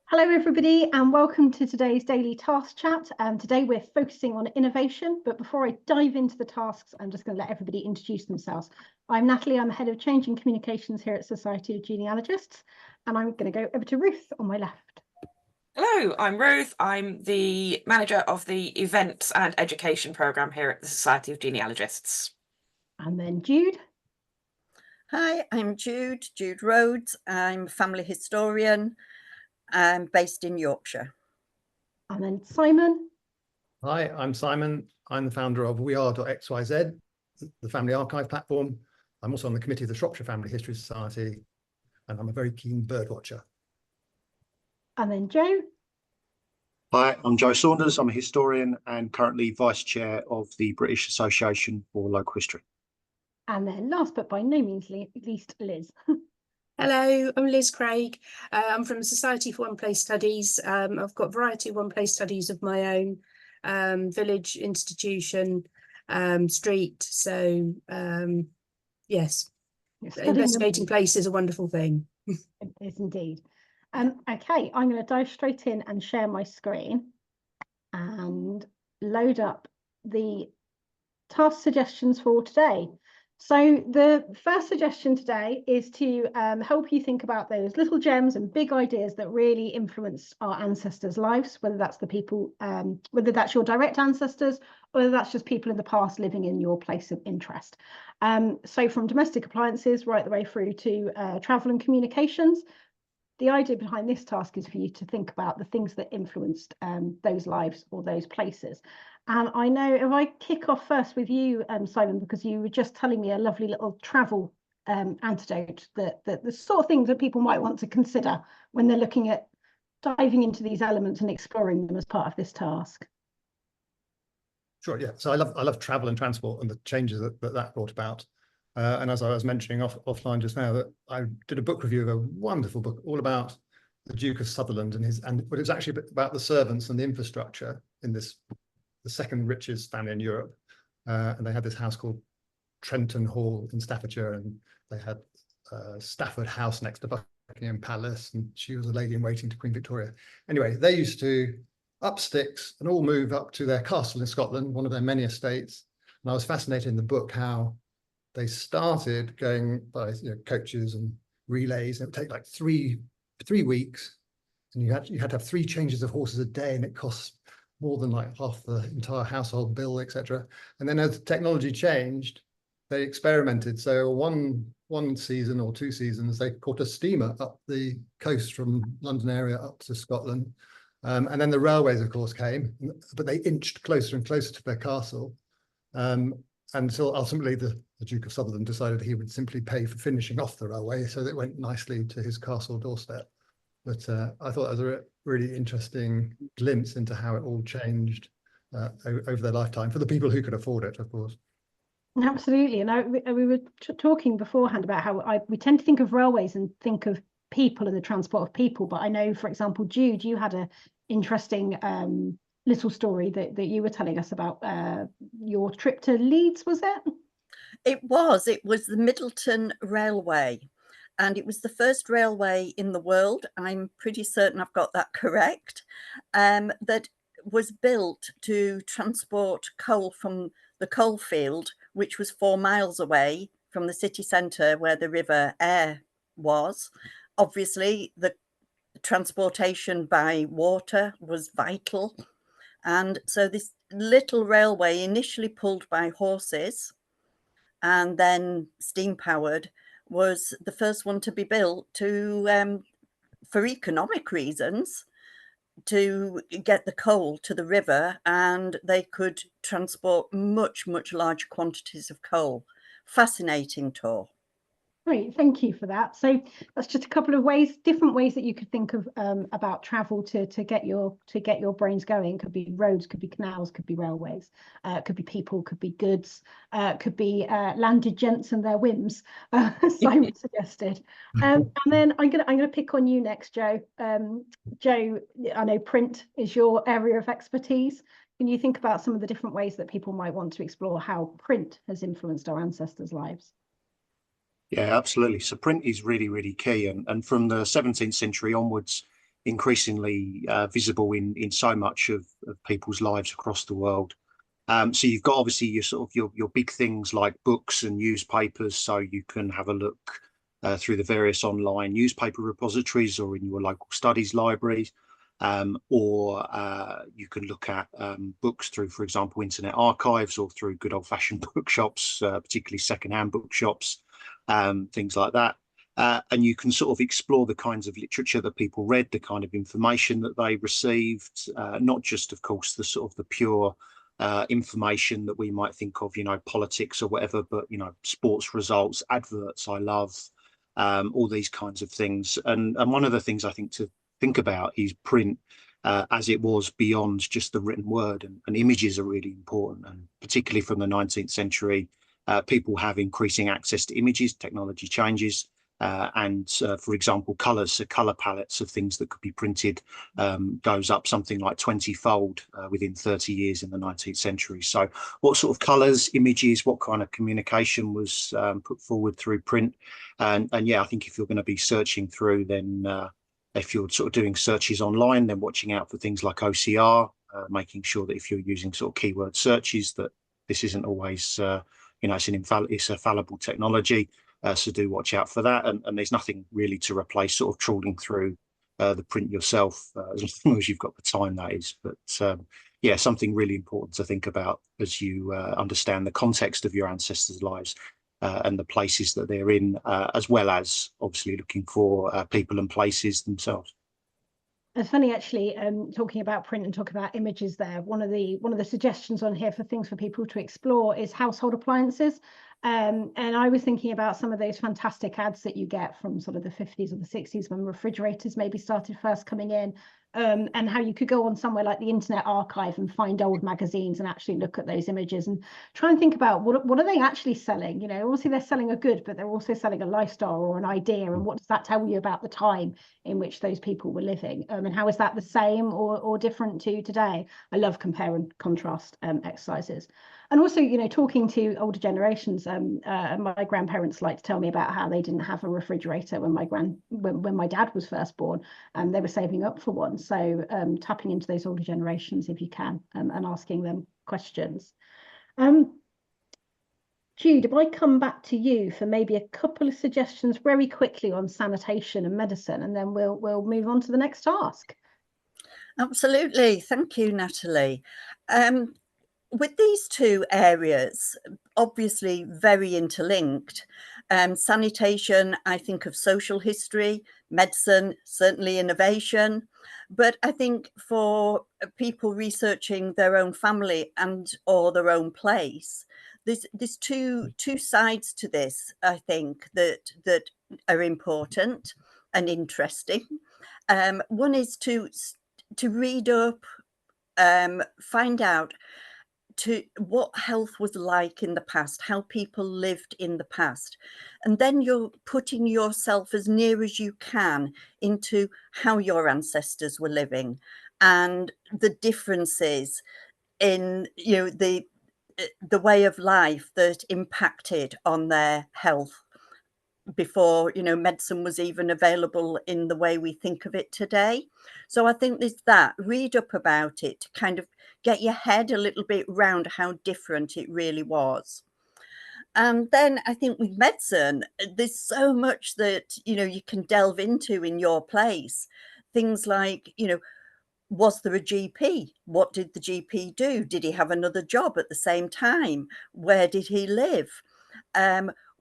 Hello everybody and welcome to today's daily task chat. Today we're focusing on innovation, but before I dive into the tasks, I'm just going to let everybody introduce themselves. I'm Natalie, I'm Head of Change and Communications here at Society of Genealogists, and I'm going to go over to Ruth on my left. Hello, I'm Ruth. I'm the manager of the Events and Education programme here at the Society of Genealogists. And then Jude. Hi, I'm Jude Rhodes. I'm a family historian. I'm based in Yorkshire. And then Simon. Hi, I'm Simon. I'm the founder of weare.xyz, the family archive platform. I'm also on the committee of the Shropshire Family History Society, and I'm a very keen bird watcher. And then Joe. Hi, I'm Joe Saunders. I'm a historian and currently Vice Chair of the British Association for Local History. And then last but by no means least, Liz. Hello, I'm Liz Craig. I'm from the Society for One Place Studies. I've got a variety of one place studies of my own, village, institution, street. So yes, investigating place is a wonderful thing. It is indeed. Okay, I'm going to dive straight in and share my screen and load up the task suggestions for today. So the first suggestion today is to help you think about those little gems and big ideas that really influenced our ancestors' lives, whether that's the people, whether that's your direct ancestors, or whether that's just people in the past living in your place of interest. So from domestic appliances right the way through to travel and communications. The idea behind this task is for you to think about the things that influenced those lives or those places. And I know if I kick off first with you, Simon, because you were just telling me a lovely little travel antidote, that the sort of things that people might want to consider when they're looking at diving into these elements and exploring them as part of this task. Sure, yeah. So I love travel and transport and the changes that brought about. And as I was mentioning offline just now, that I did a book review of a wonderful book all about the Duke of Sutherland but it was actually about the servants and the infrastructure in the second richest family in Europe. And they had this house called Trenton Hall in Staffordshire, and they had Stafford House next to Buckingham Palace, and she was a lady in waiting to Queen Victoria. Anyway, they used to up sticks and all move up to their castle in Scotland, one of their many estates. And I was fascinated in the book how they started going by coaches and relays. It would take like three weeks, and you had to have 3 changes of horses a day, and it costs more than like half the entire household bill, etc. And then as the technology changed, they experimented. So one season or 2 seasons, they caught a steamer up the coast from London area up to Scotland. And then the railways, of course, came, but they inched closer and closer to their castle. Until ultimately the Duke of Sutherland decided he would simply pay for finishing off the railway, so that it went nicely to his castle doorstep. But I thought that was a really interesting glimpse into how it all changed over their lifetime, for the people who could afford it, of course. Absolutely. And we were talking beforehand about how we tend to think of railways and think of people and the transport of people. But I know, for example, Jude, you had an interesting little story that you were telling us about your trip to Leeds, was it? It was the Middleton Railway, and it was the first railway in the world, I'm pretty certain I've got that correct, that was built to transport coal from the coal field, which was 4 miles away from the city centre where the River Aire was. Obviously, the transportation by water was vital. And so this little railway, initially pulled by horses and then steam powered, was the first one to be built to for economic reasons, to get the coal to the river, and they could transport much larger quantities of coal. Fascinating tour. Great, thank you for that. So that's just a couple of different ways that you could think of about travel to get your brains going. Could be roads, could be canals, could be railways, could be people, could be goods, could be landed gents and their whims. Simon suggested, and then I'm gonna pick on you next, Joe. Joe, I know print is your area of expertise. Can you think about some of the different ways that people might want to explore how print has influenced our ancestors' lives? Yeah, absolutely. So print is really, really key. And from the 17th century onwards, increasingly visible in so much of people's lives across the world. So you've got obviously your sort of your big things like books and newspapers, so you can have a look through the various online newspaper repositories or in your local studies libraries, or you can look at books through, for example, Internet Archives or through good old-fashioned bookshops, particularly secondhand bookshops, things like that. And you can sort of explore the kinds of literature that people read, the kind of information that they received, not just, of course, the sort of the pure information that we might think of, politics or whatever, but, sports results, adverts I love, all these kinds of things. And one of the things I think to think about is print as it was beyond just the written word, and images are really important, and particularly from the 19th century, people have increasing access to images, technology changes, and for example, colours, so colour palettes of things that could be printed goes up something like 20-fold within 30 years in the 19th century. So what sort of colours, images, what kind of communication was put forward through print? And yeah, I think if you're going to be searching through, then if you're sort of doing searches online, then watching out for things like OCR, making sure that if you're using sort of keyword searches, that this isn't always, it's a fallible technology. So do watch out for that. And there's nothing really to replace sort of trawling through the print yourself, as long as you've got the time, that is. But yeah, something really important to think about as you understand the context of your ancestors' lives and the places that they're in, as well as obviously looking for people and places themselves. It's funny, actually, talking about print and talking about images there. One of the suggestions on here for things for people to explore is household appliances. And I was thinking about some of those fantastic ads that you get from sort of the 50s or the 60s when refrigerators maybe started first coming in, and how you could go on somewhere like the Internet Archive and find old magazines and actually look at those images and try and think about what are they actually selling? Obviously they're selling a good, but they're also selling a lifestyle or an idea. And what does that tell you about the time in which those people were living? And how is that the same or different to today? I love compare and contrast exercises. And also, talking to older generations, my grandparents like to tell me about how they didn't have a refrigerator when my dad was first born, and they were saving up for one. So tapping into those older generations if you can, and asking them questions. Jude, if I come back to you for maybe a couple of suggestions very quickly on sanitation and medicine, and then we'll move on to the next task. Absolutely. Thank you, Natalie. With these two areas, obviously very interlinked, sanitation, I think of social history, medicine, certainly innovation. But I think for people researching their own family and or their own place, there's two sides to this, I think, that are important and interesting. One is to read up, find out what health was like in the past, how people lived in the past. And then you're putting yourself as near as you can into how your ancestors were living and the differences in, the way of life that impacted on their health before, medicine was even available in the way we think of it today. So I think there's that, read up about it to kind of get your head a little bit round how different it really was. And then I think with medicine, there's so much that, you can delve into in your place. Things like, was there a GP? What did the GP do? Did he have another job at the same time? Where did he live?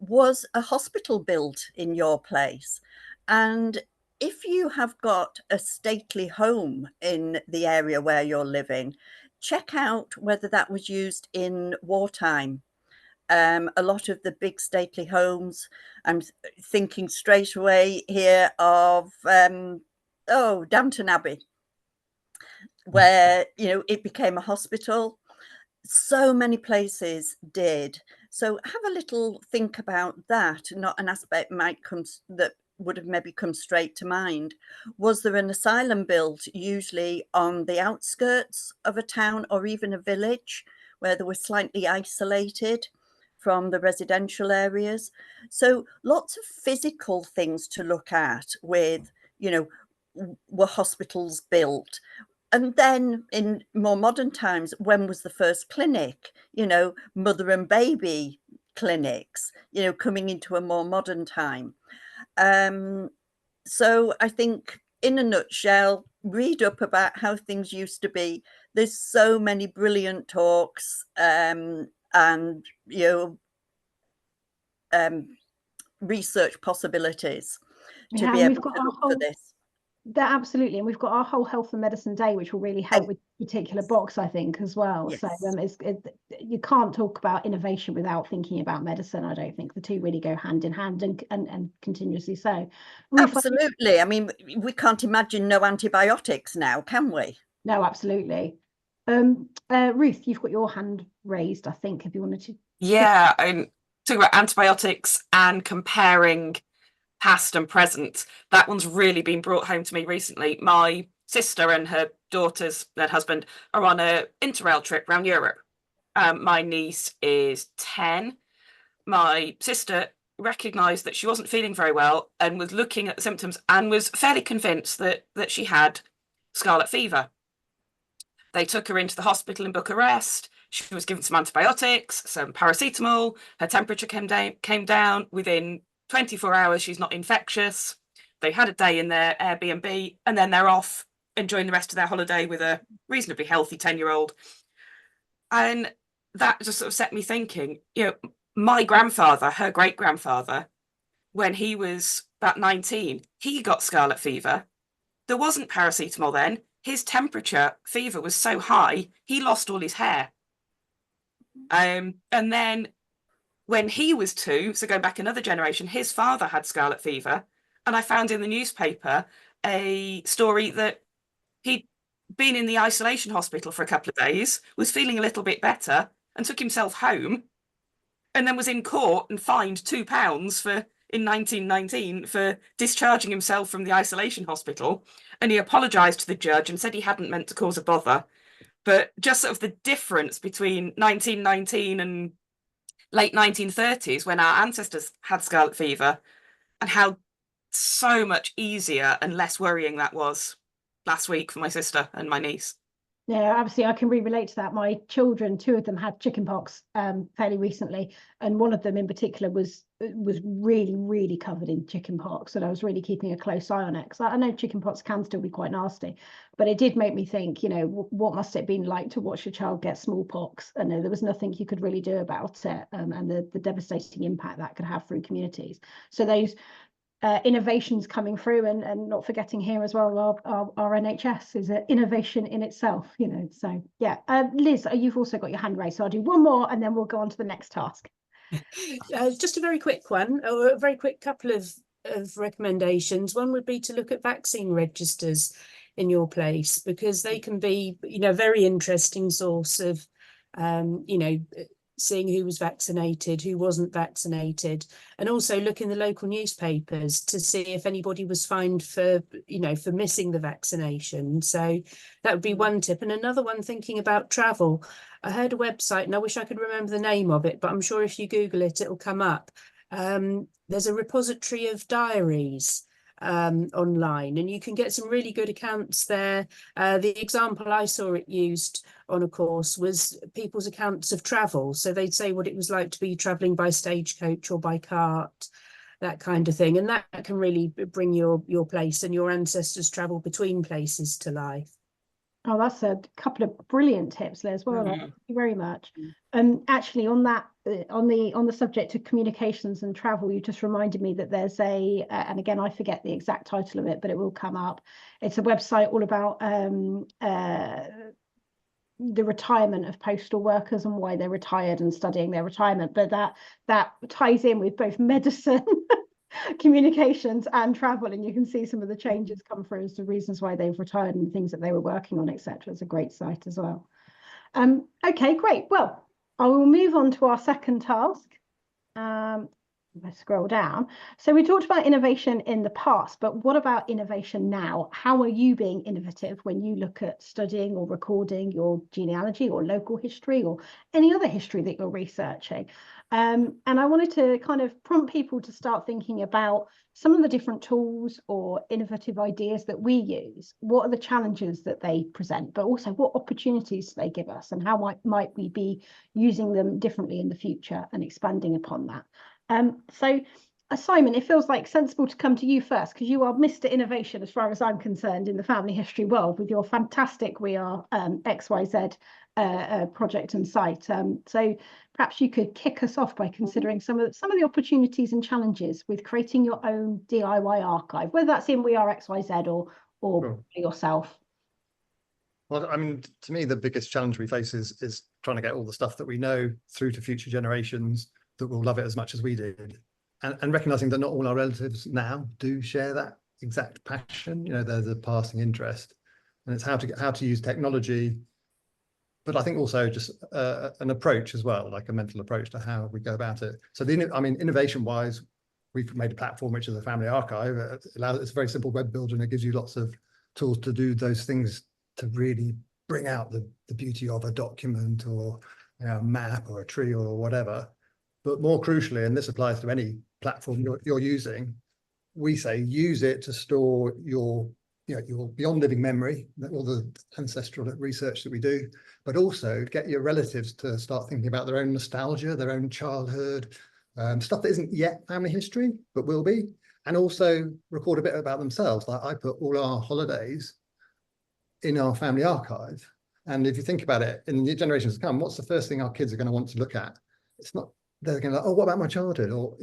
Was a hospital built in your place? And if you have got a stately home in the area where you're living, check out whether that was used in wartime. A lot of the big stately homes, I'm thinking straight away here of, Downton Abbey, where, it became a hospital. So many places did. So have a little think about that. Not an aspect that would have maybe come straight to mind. Was there an asylum built usually on the outskirts of a town or even a village where they were slightly isolated from the residential areas? So lots of physical things to look at with, were hospitals built? And then in more modern times, when was the first clinic? You know, mother and baby clinics, you know, coming into a more modern time. So I think, in a nutshell, read up about how things used to be. There's so many brilliant talks, and, you know, research possibilities to Yeah, be and able we've got to our look for whole this. that absolutely, and we've got our whole health and medicine day, which will really help with particular box, I think, as well. Yes. So you can't talk about innovation without thinking about medicine. I don't think the two really go hand in hand, and continuously so. Ruth, Absolutely. I mean, we can't imagine no antibiotics now, can we? no, absolutely. Ruth, you've got your hand raised, I think, if you wanted to. Yeah, I'm talking about antibiotics and comparing past and present. That one's really been brought home to me recently. My sister and her daughters and husband are on a interrail trip around Europe. My niece is 10. My sister recognised that she wasn't feeling very well and was looking at the symptoms and was fairly convinced that she had scarlet fever. They took her into the hospital in Bucharest. She was given some antibiotics, some paracetamol. Her temperature came down. Within 24 hours, she's not infectious. They had a day in their Airbnb, and then they're off enjoying the rest of their holiday with a reasonably healthy 10-year-old. And that just sort of set me thinking, you know, my grandfather, her great-grandfather, when he was about 19, he got scarlet fever. There wasn't paracetamol then. His temperature, fever was so high, he lost all his hair. And then when he was 2, so going back another generation, his father had scarlet fever. And I found in the newspaper a story that he'd been in the isolation hospital for a couple of days, was feeling a little bit better, and took himself home, and then was in court and fined £2 for in 1919 for discharging himself from the isolation hospital. And he apologised to the judge and said he hadn't meant to cause a bother. But just sort of the difference between 1919 and late 1930s, when our ancestors had scarlet fever, and how so much easier and less worrying that was last week for my sister and my niece. Yeah, absolutely. I can relate to that. My children, 2 of them had chickenpox fairly recently, and one of them in particular was really, really covered in chickenpox, and I was really keeping a close eye on it, because I know chickenpox can still be quite nasty, but it did make me think, you know, what must it have been like to watch your child get smallpox? And there was nothing you could really do about it, and the devastating impact that could have through communities. So those innovations coming through, and not forgetting here as well, our NHS is an innovation in itself, you know. So yeah, Liz, you've also got your hand raised, so I'll do one more and then we'll go on to the next task. Just a very quick one, or a very quick couple of recommendations. One would be to look at vaccine registers in your place, because they can be, you know, a very interesting source of, you know, seeing who was vaccinated, who wasn't vaccinated, and also look in the local newspapers to see if anybody was fined for, you know, for missing the vaccination. So that would be one tip. And another one, thinking about travel, I heard a website, and I wish I could remember the name of it, but I'm sure if you Google it, it'll come up. There's a repository of diaries online, and you can get some really good accounts there. The example I saw it used on a course was people's accounts of travel. So they'd say what it was like to be traveling by stagecoach or by cart, that kind of thing. And that can really bring your place and your ancestors' travel between places to life. Oh, that's a couple of brilliant tips, Liz. Well done. Thank you very much. Actually, on that, on the subject of communications and travel, you just reminded me that there's a, and again, I forget the exact title of it, but it will come up. It's a website all about the retirement of postal workers and why they're retired and studying their retirement. But that ties in with both medicine, communications and travel, and you can see some of the changes come through as the reasons why they've retired and things that they were working on, etc. It's a great site as well. Okay, great. Well, I will move on to our second task. Let's scroll down. So we talked about innovation in the past, but what about innovation now? How are you being innovative when you look at studying or recording your genealogy or local history or any other history that you're researching? And I wanted to kind of prompt people to start thinking about some of the different tools or innovative ideas that we use. What are the challenges that they present, but also what opportunities they give us, and how might we be using them differently in the future and expanding upon that. So Simon, it feels like sensible to come to you first, because you are Mr. Innovation as far as I'm concerned in the family history world, with your fantastic We Are XYZ project and site. So perhaps you could kick us off by considering some of the opportunities and challenges with creating your own DIY archive, whether that's in We Are XYZ or Sure. yourself. Well, I mean, to me, the biggest challenge we face is trying to get all the stuff that we know through to future generations that will love it as much as we did. And recognizing that not all our relatives now do share that exact passion. You know, there's a passing interest, and it's how to use technology, but I think also just an approach as well, like a mental approach to how we go about it. So innovation-wise, we've made a platform which is a family archive. It's a very simple web builder, and it gives you lots of tools to do those things to really bring out the beauty of a document, or a map, or a tree, or whatever. But more crucially, and this applies to any platform you're using, we say use it to store your beyond living memory, all the ancestral research that we do, but also get your relatives to start thinking about their own nostalgia, their own childhood, stuff that isn't yet family history, but will be, and also record a bit about themselves. Like I put all our holidays in our family archive. And if you think about it, in the generations to come, what's the first thing our kids are going to want to look at? It's not, they're going to like, oh, what about my childhood? Or,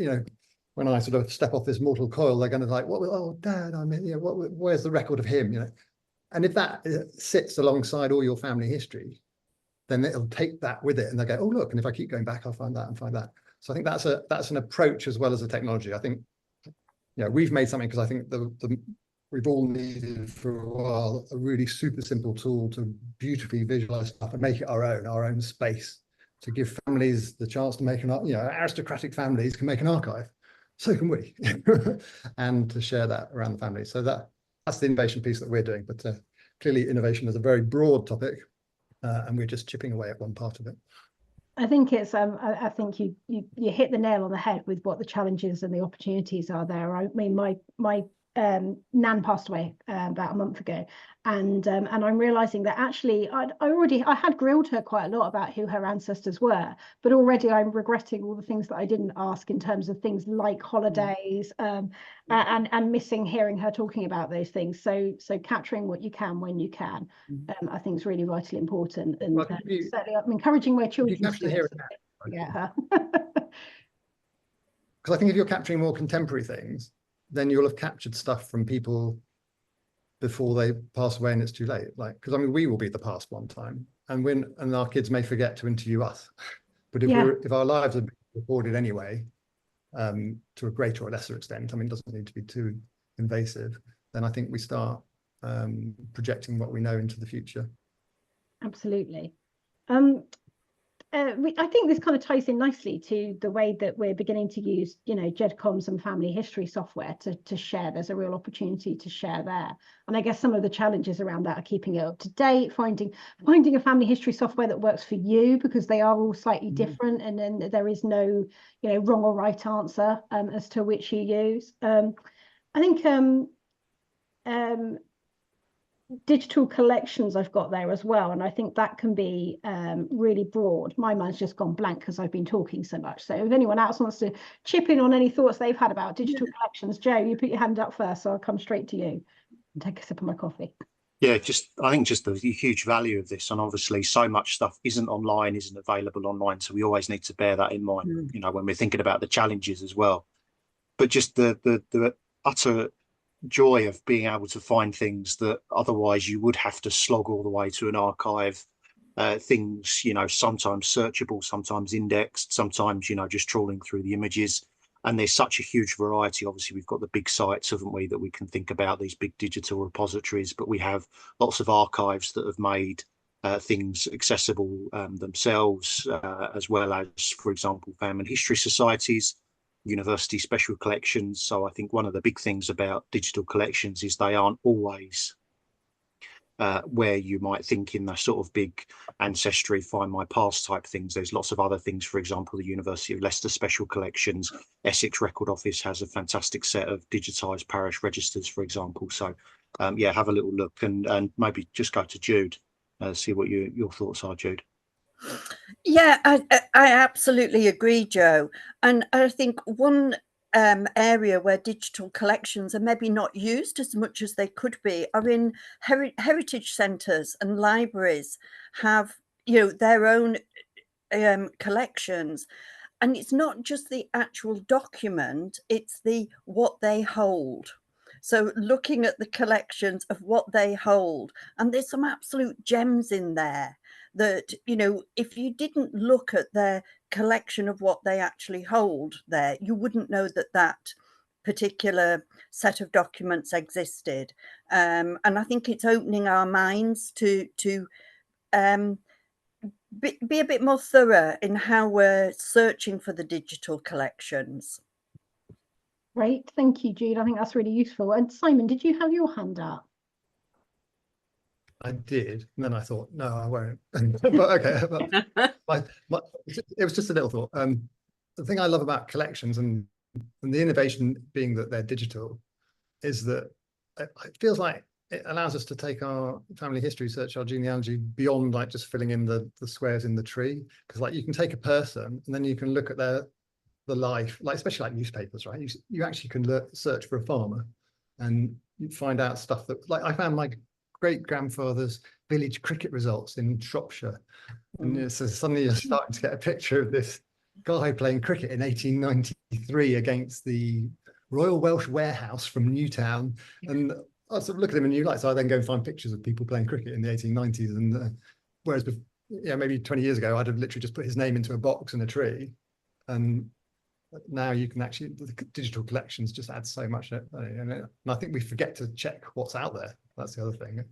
when I sort of step off this mortal coil, they're going to like, what? Oh, Dad, where's the record of him? And if that sits alongside all your family history, then it'll take that with it, and they'll go, oh, look, and if I keep going back, I'll find that and find that. So I think that's an approach as well as a technology. I think, we've made something, because I think we've all needed for a while a really super simple tool to beautifully visualize stuff and make it our own space, to give families the chance to make aristocratic families can make an archive. So can we, and to share that around the family. So that's the innovation piece that we're doing. But clearly, innovation is a very broad topic, and we're just chipping away at one part of it. I think it's I think you hit the nail on the head with what the challenges and the opportunities are there. I mean, my Nan passed away about a month ago, and I'm realizing that actually I had grilled her quite a lot about who her ancestors were, but already I'm regretting all the things that I didn't ask in terms of things like holidays, and missing hearing her talking about those things. So capturing what you can when you can, I think is really vitally important, and certainly I'm encouraging my children to do it. Yeah, her. Because I think if you're capturing more contemporary things, then you'll have captured stuff from people before they pass away and it's too late. Like, because I mean, we will be the past one time, and our kids may forget to interview us. But if our lives are recorded anyway, to a greater or lesser extent, I mean, it doesn't need to be too invasive, then I think we start projecting what we know into the future. Absolutely. I think this kind of ties in nicely to the way that we're beginning to use, GEDCOMS and family history software to share. There's a real opportunity to share there. And I guess some of the challenges around that are keeping it up to date, finding a family history software that works for you, because they are all slightly different, and then there is no, wrong or right answer as to which you use. I think digital collections I've got there as well, and I think that can be really broad. My mind's just gone blank because I've been talking so much. So if anyone else wants to chip in on any thoughts they've had about digital collections, Joe, you put your hand up first, so I'll come straight to you and take a sip of my coffee. Yeah, I think the huge value of this, and obviously so much stuff isn't available online, so we always need to bear that in mind, when we're thinking about the challenges as well. But just the utter joy of being able to find things that otherwise you would have to slog all the way to an archive, things sometimes searchable, sometimes indexed, sometimes just trawling through the images. And there's such a huge variety. Obviously we've got the big sites, haven't we, that we can think about, these big digital repositories, but we have lots of archives that have made things accessible themselves, as well as, for example, family history societies, university special collections. So I think one of the big things about digital collections is they aren't always where you might think in the sort of big ancestry, find my past type things. There's lots of other things. For example, the University of Leicester Special Collections, Essex Record Office has a fantastic set of digitised parish registers, for example. So yeah, have a little look, and maybe just go to Jude, see what your thoughts are, Jude. Yeah, I absolutely agree, Joe. And I think one area where digital collections are maybe not used as much as they could be are in heritage centres, and libraries have, you know, their own collections. And it's not just the actual document, it's the what they hold. So looking at the collections of what they hold, and there's some absolute gems in there that, you know, if you didn't look at their collection of what they actually hold there, you wouldn't know that that particular set of documents existed. And I think it's opening our minds to be a bit more thorough in how we're searching for the digital collections. Great, thank you, Jude. I think that's really useful. And Simon, did you have your hand up? I did, and then I thought, no, I won't. But okay, it was just a little thought. The thing I love about collections and the innovation being that they're digital is that it feels like it allows us to take our family history, search our genealogy beyond like just filling in the squares in the tree. Because like you can take a person and then you can look at the life, like especially like newspapers, right? You actually can search for a farmer and you find out stuff that, like I found my great-grandfather's village cricket results in Shropshire. And so suddenly you're starting to get a picture of this guy playing cricket in 1893 against the Royal Welsh Warehouse from Newtown. And I sort of look at him in new light. So I then go and find pictures of people playing cricket in the 1890s. And whereas, yeah, maybe 20 years ago, I'd have literally just put his name into a box in a tree. And now you can actually, the digital collections just add so much. And I think we forget to check what's out there. That's the other thing.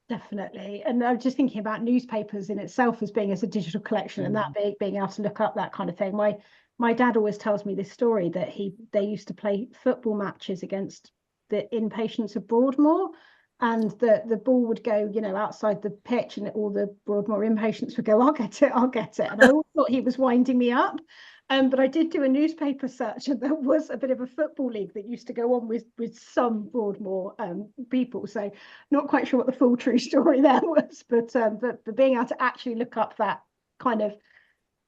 Definitely. And I'm just thinking about newspapers in itself as being as a digital collection and that being able to look up that kind of thing. My dad always tells me this story that they used to play football matches against the inpatients of Broadmoor, and the ball would go, you know, outside the pitch, and all the Broadmoor inpatients would go, I'll get it. And I always thought he was winding me up. But I did do a newspaper search, and there was a bit of a football league that used to go on with some Broadmoor people. So not quite sure what the full true story there was, but being able to actually look up that kind of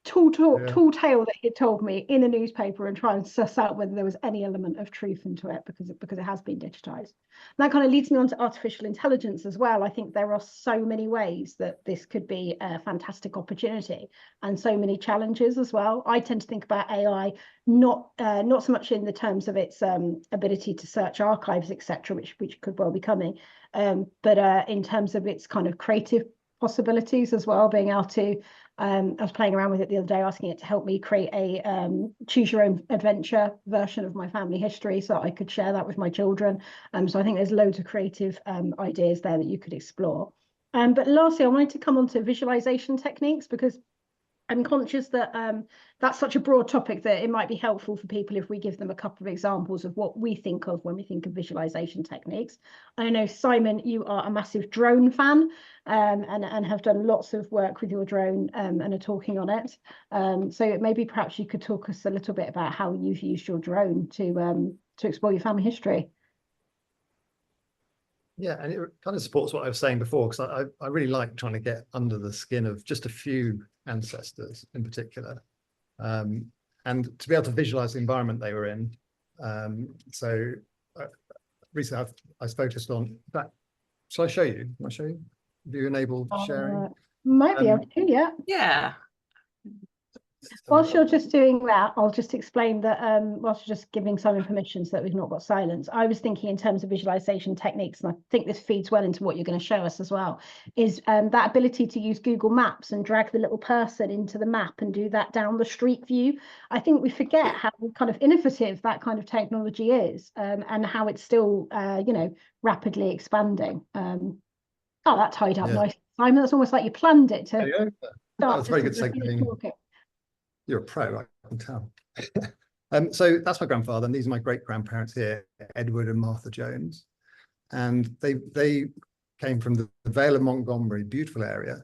tall tale that he told me in a newspaper and try and suss out whether there was any element of truth into it, because it has been digitized. And that kind of leads me on to artificial intelligence as well. I think there are so many ways that this could be a fantastic opportunity and so many challenges as well. I tend to think about AI not so much in the terms of its ability to search archives, etc., which could well be coming, but in terms of its kind of creative possibilities as well, being able to I was playing around with it the other day, asking it to help me create a choose your own adventure version of my family history so I could share that with my children. So I think there's loads of creative ideas there that you could explore. But lastly, I wanted to come on to visualization techniques, because I'm conscious that that's such a broad topic that it might be helpful for people if we give them a couple of examples of what we think of when we think of visualization techniques. I know, Simon, you are a massive drone fan and have done lots of work with your drone and are talking on it. So maybe perhaps you could talk us a little bit about how you've used your drone to explore your family history. Yeah, and it kind of supports what I was saying before, because I really like trying to get under the skin of just a few ancestors in particular, and to be able to visualize the environment they were in. So recently I focused on that. Shall I show you? I'll show you. Have you enabled sharing? Might be able to, yeah. Yeah. Whilst you're just doing that, I'll just explain that whilst you're just giving Simon permission so that we've not got silence, I was thinking in terms of visualization techniques, and I think this feeds well into what you're going to show us as well, is that ability to use Google Maps and drag the little person into the map and do that down the street view. I think we forget how kind of innovative that kind of technology is, and how it's still, you know, rapidly expanding. Oh, that tied up nice, Simon. That's almost like you planned it to start. That's very good segmenting. You're a pro, I can tell. So that's my grandfather, and these are my great-grandparents here, Edward and Martha Jones. And they came from the Vale of Montgomery, beautiful area.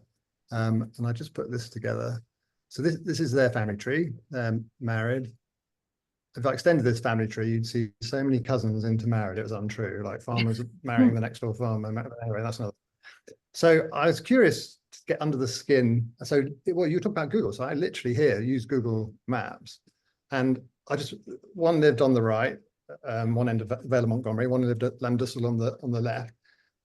And I just put this together. So this is their family tree, married. If I extended this family tree, you'd see so many cousins intermarried. It was untrue, like farmers marrying the next door farmer. Anyway, that's another. So I was curious to get under the skin. So well, you talk about Google. So I literally here use Google Maps, and one lived on the right, one end of Vale of Montgomery, one lived at Llandyssil on the left.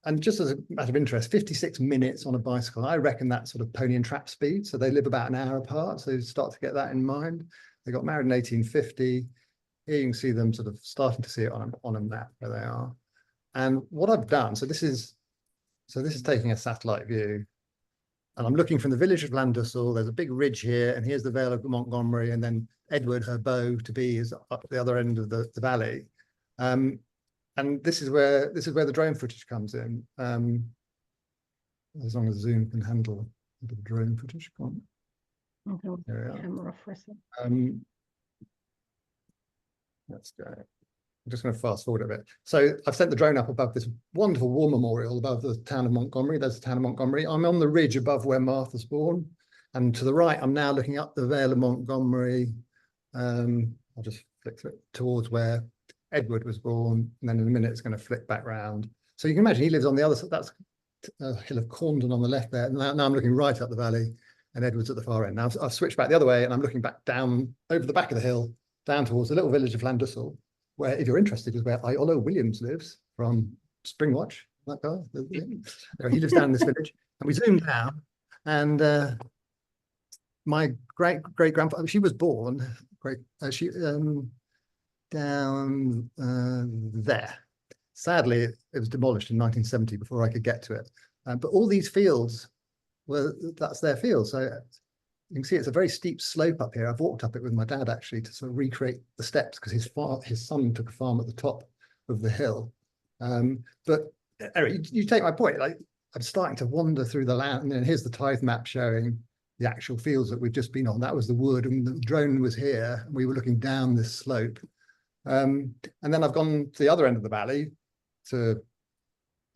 And just as a matter of interest, 56 minutes on a bicycle, I reckon that's sort of pony and trap speed. So they live about an hour apart. So you start to get that in mind. They got married in 1850. Here you can see them sort of starting to see it on a map where they are. And what I've done, so this is taking a satellite view. And I'm looking from the village of Llandyssil. There's a big ridge here, and here's the Vale of Montgomery, and then Edward, her beau to be, is up at the other end of the valley. And this is where the drone footage comes in. As long as Zoom can handle the drone footage. Camera for a second. Let's go. I'm just going to fast forward a bit. So I've sent the drone up above this wonderful war memorial above the town of Montgomery. There's the town of Montgomery. I'm on the ridge above where Martha's born. And to the right, I'm now looking up the Vale of Montgomery. I'll just flick through towards where Edward was born. And then in a minute, it's going to flick back round. So you can imagine he lives on the other side. That's a hill of Corndon on the left there. Now I'm looking right up the valley, and Edward's at the far end. Now I've switched back the other way, and I'm looking back down over the back of the hill, down towards the little village of Llandyssil, where, if you're interested, is where Iolo Williams lives from Springwatch. That guy, he lives down in this village. And we zoomed down, and my great grandfather, she was born down there. Sadly, it was demolished in 1970 before I could get to it. But all these fields, that's their field. So you can see it's a very steep slope up here. I've walked up it with my dad, actually, to sort of recreate the steps, because his son took a farm at the top of the hill. But Eric, you take my point. Like, I'm starting to wander through the land, and then here's the tithe map showing the actual fields that we've just been on. That was the wood, and the drone was here, and we were looking down this slope. And then I've gone to the other end of the valley to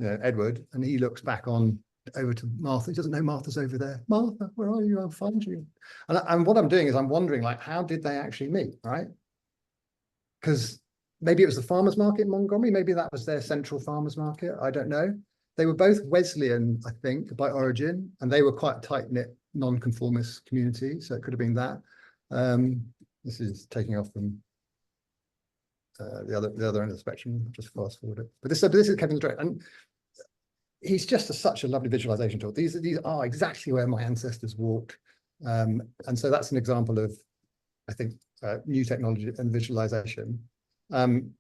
Edward, and he looks back over to Martha. He doesn't know Martha's over there. Martha, where are you? I'll find you. And what I'm doing is I'm wondering, like, how did they actually meet, right? Because maybe it was the farmers market in Montgomery. Maybe that was their central farmers market. I don't know. They were both Wesleyan, I think, by origin, and they were quite a tight-knit, non-conformist community. So it could have been that. This is taking off from the other end of the spectrum. Just fast forward it. But this is Kevin Drake, and he's just such a lovely visualization tool. These are exactly where my ancestors walked, and so that's an example of, I think, new technology and visualization.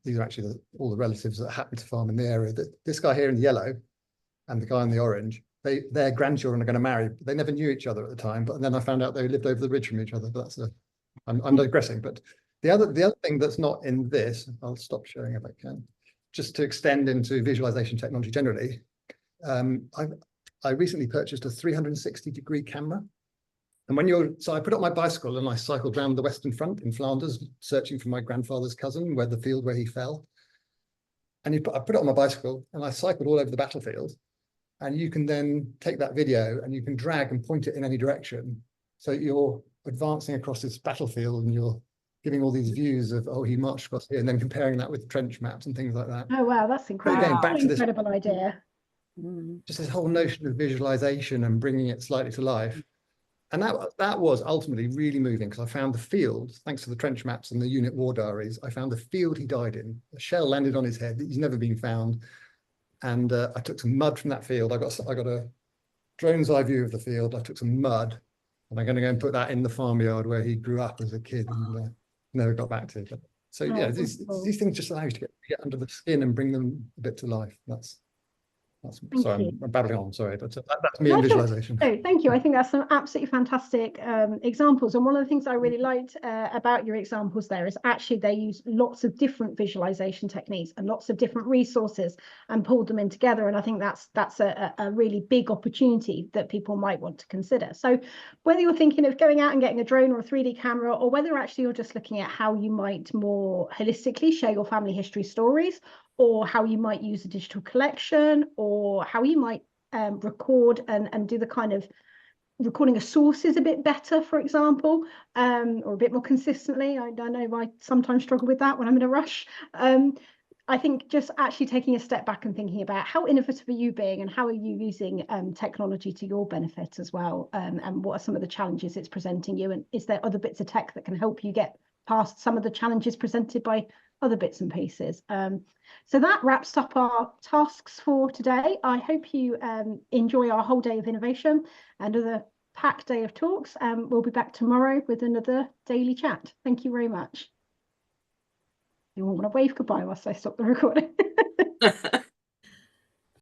These are actually all the relatives that happen to farm in the area. This guy here in the yellow and the guy in the orange, their grandchildren are going to marry. They never knew each other at the time, but then I found out they lived over the ridge from each other. But I'm digressing. But the other thing that's not in this, I'll stop sharing if I can, just to extend into visualization technology generally. I recently purchased a 360-degree camera. And so I put up my bicycle and I cycled around the Western Front in Flanders, searching for my grandfather's cousin, the field where he fell. And I put it on my bicycle and I cycled all over the battlefield. And you can then take that video and you can drag and point it in any direction. So you're advancing across this battlefield and you're giving all these views of, oh, he marched across here, and then comparing that with trench maps and things like that. Oh, wow, that's incredible. Again, back to this incredible idea. Just this whole notion of visualization and bringing it slightly to life. And that was ultimately really moving, because I found the field, thanks to the trench maps and the unit war diaries, I found the field he died in. A shell landed on his head. He's never been found. And I took some mud from that field. I got a drone's eye view of the field. I took some mud, and I'm going to go and put that in the farmyard where he grew up as a kid and never got back to. So yeah, these things just allow you to get under the skin and bring them a bit to life. Sorry, I'm babbling on, sorry, but that's me in visualization. No, thank you. I think that's some absolutely fantastic examples. And one of the things I really liked about your examples there is actually they use lots of different visualization techniques and lots of different resources and pulled them in together. And I think that's a really big opportunity that people might want to consider. So whether you're thinking of going out and getting a drone or a 3D camera, or whether actually you're just looking at how you might more holistically share your family history stories, or how you might use a digital collection, or how you might record and do the kind of recording of sources a bit better, for example, or a bit more consistently. I know I sometimes struggle with that when I'm in a rush. I think just actually taking a step back and thinking about how innovative are you being, and how are you using technology to your benefit as well, and what are some of the challenges it's presenting you, and is there other bits of tech that can help you get past some of the challenges presented by other bits and pieces. So that wraps up our tasks for today. I hope you enjoy our whole day of innovation and another packed day of talks. We'll be back tomorrow with another daily chat. Thank you very much. You all want to wave goodbye whilst I stop the recording?